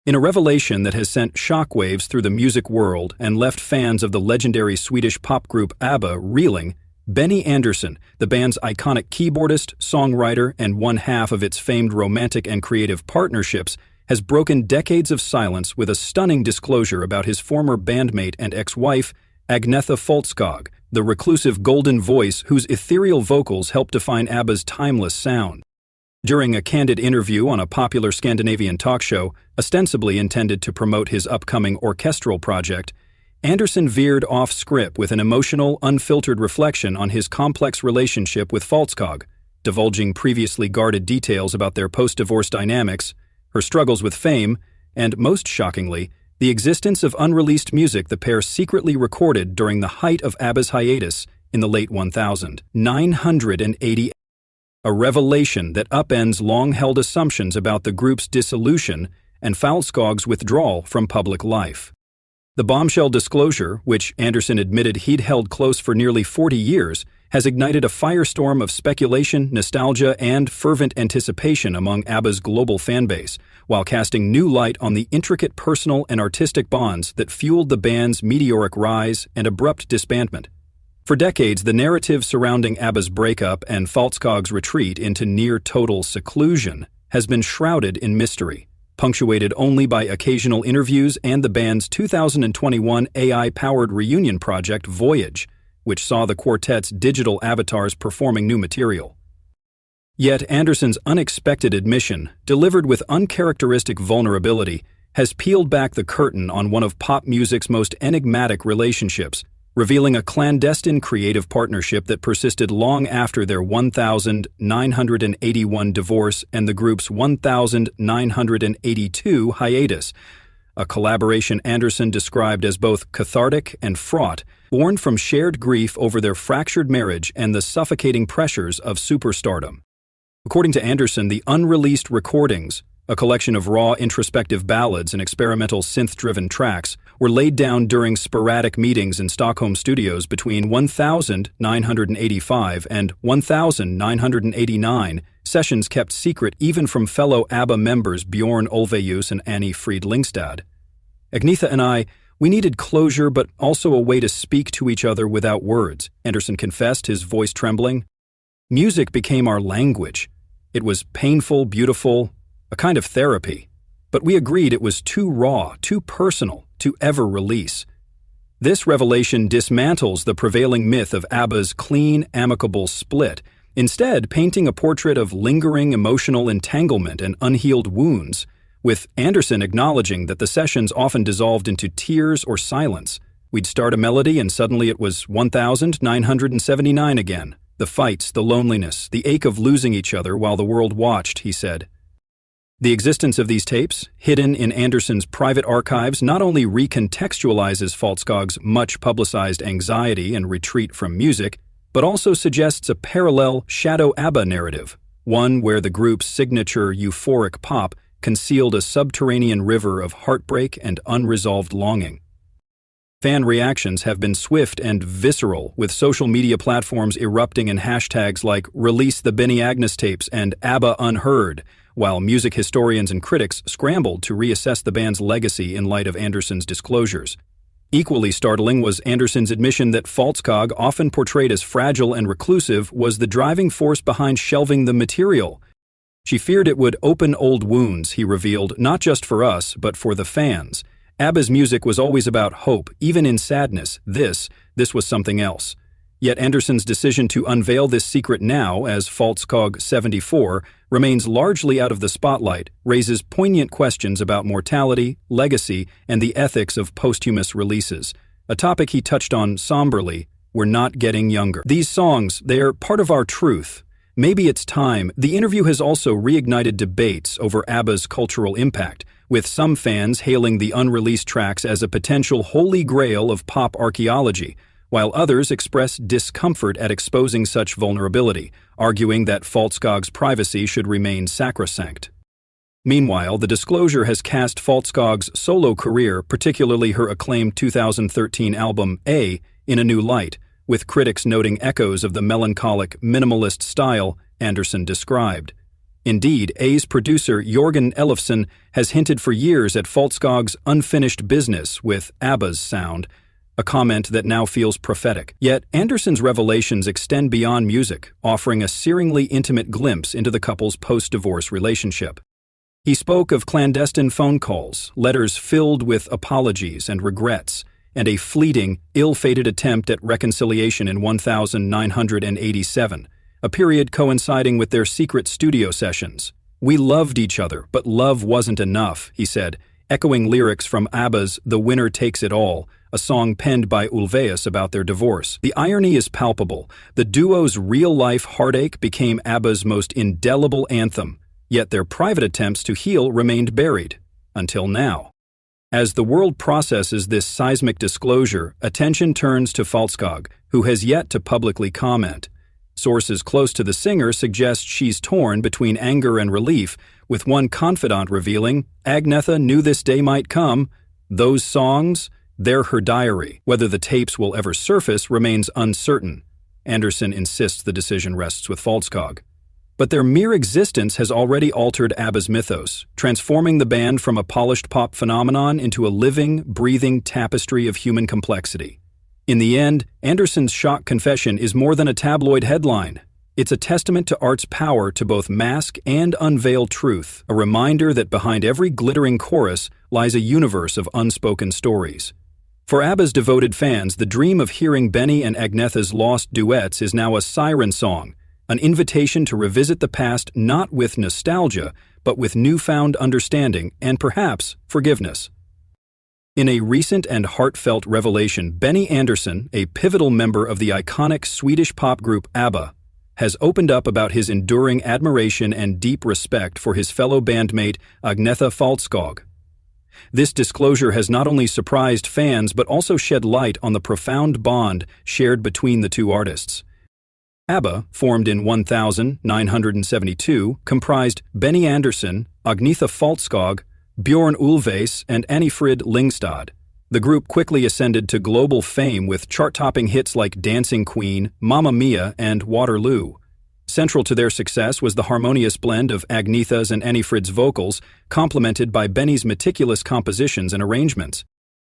In a revelation that has sent shockwaves through the music world and left fans of the legendary Swedish pop group ABBA reeling, Benny Andersson, the band's iconic keyboardist, songwriter, and one half of its famed romantic and creative partnerships, has broken decades of silence with a stunning disclosure about his former bandmate and ex-wife, Agnetha Faltskog, the reclusive golden voice whose ethereal vocals helped define ABBA's timeless sound. During a candid interview on a popular Scandinavian talk show, ostensibly intended to promote his upcoming orchestral project, Andersson veered off script with an emotional, unfiltered reflection on his complex relationship with Faltskog, divulging previously guarded details about their post-divorce dynamics, her struggles with fame, and, most shockingly, the existence of unreleased music the pair secretly recorded during the height of ABBA's hiatus in the late 1980s. A revelation that upends long-held assumptions about the group's dissolution and Faltskog's withdrawal from public life. The bombshell disclosure, which Andersson admitted he'd held close for nearly 40 years, has ignited a firestorm of speculation, nostalgia, and fervent anticipation among ABBA's global fanbase, while casting new light on the intricate personal and artistic bonds that fueled the band's meteoric rise and abrupt disbandment. For decades, the narrative surrounding ABBA's breakup and Faltskog's retreat into near-total seclusion has been shrouded in mystery, punctuated only by occasional interviews and the band's 2021 AI-powered reunion project, Voyage, which saw the quartet's digital avatars performing new material. Yet Andersson's unexpected admission, delivered with uncharacteristic vulnerability, has peeled back the curtain on one of pop music's most enigmatic relationships, revealing a clandestine creative partnership that persisted long after their 1981 divorce and the group's 1982 hiatus, a collaboration Andersson described as both cathartic and fraught, born from shared grief over their fractured marriage and the suffocating pressures of superstardom. According to Andersson, the unreleased recordings, a collection of raw introspective ballads and experimental synth-driven tracks, were laid down during sporadic meetings in Stockholm studios between 1985 and 1989, sessions kept secret even from fellow ABBA members Bjorn Ulvaeus and Annie Frid Lyngstad. Agnetha and I, we needed closure but also a way to speak to each other without words, Andersson confessed, his voice trembling. Music became our language. It was painful, beautiful, a kind of therapy, but we agreed it was too raw, too personal to ever release. This revelation dismantles the prevailing myth of ABBA's clean, amicable split, instead painting a portrait of lingering emotional entanglement and unhealed wounds, with Andersson acknowledging that the sessions often dissolved into tears or silence. We'd start a melody and suddenly it was 1979 again. The fights, the loneliness, the ache of losing each other while the world watched, he said. The existence of these tapes, hidden in Andersson's private archives, not only recontextualizes Faltskog's much-publicized anxiety and retreat from music, but also suggests a parallel shadow ABBA narrative, one where the group's signature euphoric pop concealed a subterranean river of heartbreak and unresolved longing. Fan reactions have been swift and visceral, with social media platforms erupting in hashtags like "Release the Benny Agnes tapes" and "ABBA Unheard," while music historians and critics scrambled to reassess the band's legacy in light of Andersson's disclosures. Equally startling was Andersson's admission that Faltskog, often portrayed as fragile and reclusive, was the driving force behind shelving the material. She feared it would open old wounds, he revealed, not just for us, but for the fans. ABBA's music was always about hope, even in sadness. This was something else. Yet Andersson's decision to unveil this secret now, as Faltskog 74, remains largely out of the spotlight, raises poignant questions about mortality, legacy, and the ethics of posthumous releases, a topic he touched on somberly. We're not getting younger. These songs, they're part of our truth. Maybe it's time. The interview has also reignited debates over ABBA's cultural impact, with some fans hailing the unreleased tracks as a potential holy grail of pop archaeology, while others express discomfort at exposing such vulnerability, arguing that Faltskog's privacy should remain sacrosanct. Meanwhile, the disclosure has cast Faltskog's solo career, particularly her acclaimed 2013 album A, in a new light, with critics noting echoes of the melancholic, minimalist style Andersson described. Indeed, A's producer Jörgen Elofsson has hinted for years at Faltskog's unfinished business with ABBA's sound, a comment that now feels prophetic. Yet, Andersson's revelations extend beyond music, offering a searingly intimate glimpse into the couple's post-divorce relationship. He spoke of clandestine phone calls, letters filled with apologies and regrets, and a fleeting, ill-fated attempt at reconciliation in 1987, a period coinciding with their secret studio sessions. "We loved each other, but love wasn't enough," he said, echoing lyrics from ABBA's The Winner Takes It All, a song penned by Ulvaeus about their divorce. The irony is palpable. The duo's real-life heartache became ABBA's most indelible anthem, yet their private attempts to heal remained buried, until now. As the world processes this seismic disclosure, attention turns to Faltskog, who has yet to publicly comment. Sources close to the singer suggest she's torn between anger and relief, with one confidant revealing, "Agnetha knew this day might come. Those songs, they're her diary. Whether the tapes will ever surface remains uncertain." Andersson insists the decision rests with Faltskog. But their mere existence has already altered ABBA's mythos, transforming the band from a polished pop phenomenon into a living, breathing tapestry of human complexity. In the end, Andersson's shock confession is more than a tabloid headline. It's a testament to art's power to both mask and unveil truth, a reminder that behind every glittering chorus lies a universe of unspoken stories. For ABBA's devoted fans, the dream of hearing Benny and Agnetha's lost duets is now a siren song, an invitation to revisit the past not with nostalgia, but with newfound understanding and perhaps forgiveness. In a recent and heartfelt revelation, Benny Andersson, a pivotal member of the iconic Swedish pop group ABBA, has opened up about his enduring admiration and deep respect for his fellow bandmate Agnetha Faltskog. This disclosure has not only surprised fans but also shed light on the profound bond shared between the two artists. ABBA, formed in 1972, comprised Benny Andersson, Agnetha Faltskog, Björn Ulvaeus, and Anni-Frid Lyngstad. The group quickly ascended to global fame with chart-topping hits like Dancing Queen, Mamma Mia, and Waterloo. Central to their success was the harmonious blend of Agnetha's and Anni-Frid's vocals, complemented by Benny's meticulous compositions and arrangements.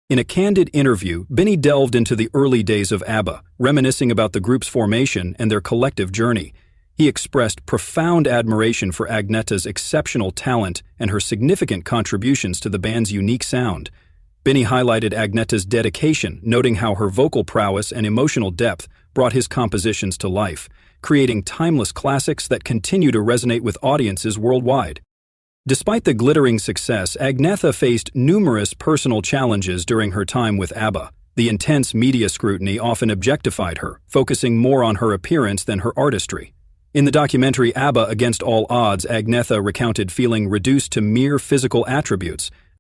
In a candid interview, Benny delved into the early days of ABBA, reminiscing about the group's formation and their collective journey. He expressed profound admiration for Agnetha's exceptional talent and her significant contributions to the band's unique sound. Benny highlighted Agnetha's dedication, noting how her vocal prowess and emotional depth brought his compositions to life, creating timeless classics that continue to resonate with audiences worldwide. Despite the glittering success, Agnetha faced numerous personal challenges during her time with ABBA. The intense media scrutiny often objectified her, focusing more on her appearance than her artistry. In the documentary ABBA Against All Odds, Agnetha recounted feeling reduced to mere physical attributes,